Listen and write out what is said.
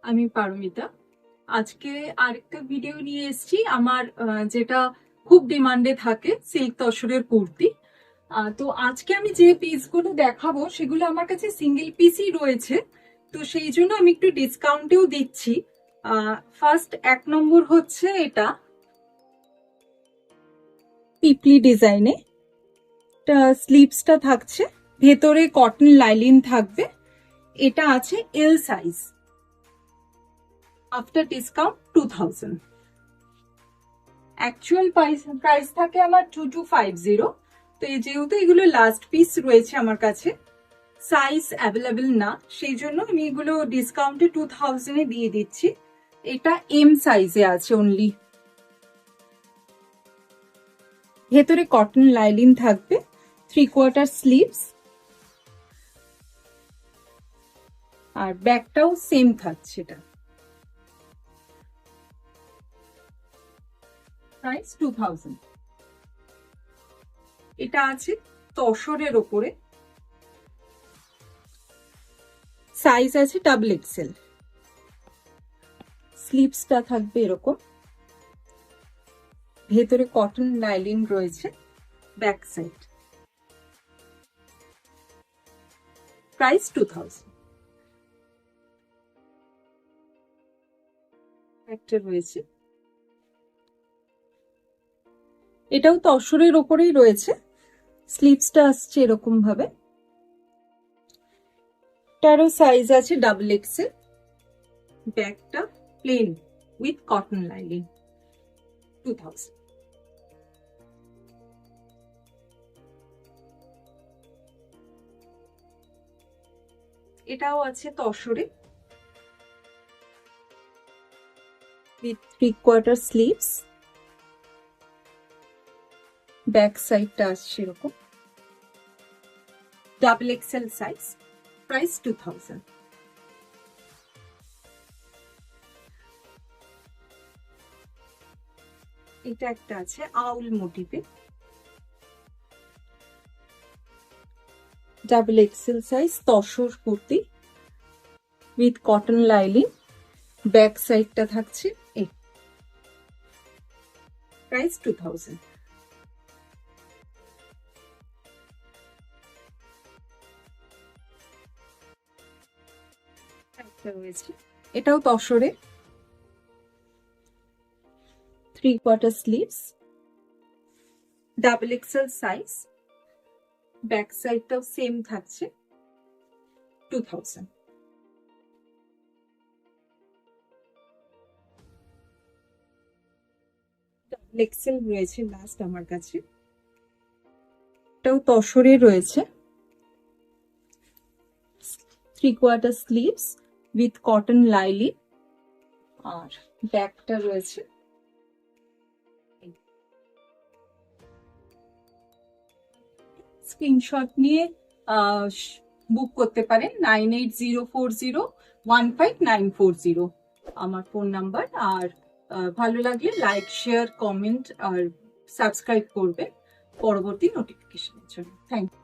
আমি পারমিতা। আজকে আরেকটা ভিডিও নিয়ে এসেছি আমার যেটা খুব ডিমান্ডে থাকে সিল্ক তসরের কুর্তি। তো আজকে আমি যে পিসগুলো দেখাবো সেগুলো আমার কাছে সিঙ্গেল পিসই রয়েছে, তো সেই জন্য আমি একটু ডিসকাউন্টেও দিচ্ছি। ফার্স্ট 1 নম্বর হচ্ছে এটা পিপলি ডিজাইনে, স্লিভসটা থাকছে, ভেতরে কটন লাইলিন থাকবে। এটা আছে L size, after discount 2000। Actual price থাকে আমার 2250। তো যেহেতু এগুলো লাস্ট পিস রয়েছে আমার কাছে, সাইজ অ্যাভেলেবেল না, সেই জন্য আমি এগুলো ডিসকাউন্টে 2000-এ দিয়ে দিচ্ছি। এটা এম সাইজে আছে অনলি। ভেতরে কটন লাইলিন থাকবে, 3/4 স্লিভস, আর ব্যাকটাও সেম থাকছে। এটা প্রাইস 2000। এটা আছে তসরের ওপরে, সাইজ আছে ডাবল এক্সেল। স্লিভসটা থাকবে এরকম, ভেতরে কটন লাইলিন রয়েছে, ব্যাক সাইড। প্রাইস 2000। একটা রয়েছে, এটাও তসরের ওপরেই রয়েছে, স্লিভসটা আসছে এরকম ভাবে। এটারও সাইজ আছে ডাবল এক্সেল, ব্যাকটা প্লেন উইথ কটন লাইনিং, 2000। এটাও আছে তসরে, with 3/4 স্লিভস, ব্যাক সাইডটা আসছে এরকম, ডাবল এক্সেল সাইজ। প্রাইস 2000। এটা একটা আছে আউল মোটিভে, double XL size tussar kurti with cotton lining, back সাইডটা থাকছে এই। প্রাইস 2000। রয়েছে, এটাও তসরে, 3/4 sleeves, double XL size, back সাইডটাও সেম থাকছে, 2000। ডাবল এক্সেল রয়েছে লাস্ট আমার কাছে, এটাও তসরে রয়েছে, 3/4 স্লিভস উইথ কটন লাইলিং, আর ব্যাকটা রয়েছে। স্ক্রিনশট নিয়ে বুক করতে পারেন 9804015940 আমার ফোন নাম্বার। আর ভালো লাগলে লাইক, শেয়ার, কমেন্ট আর সাবস্ক্রাইব করবেন পরবর্তী নোটিফিকেশনের জন্য। Thank you.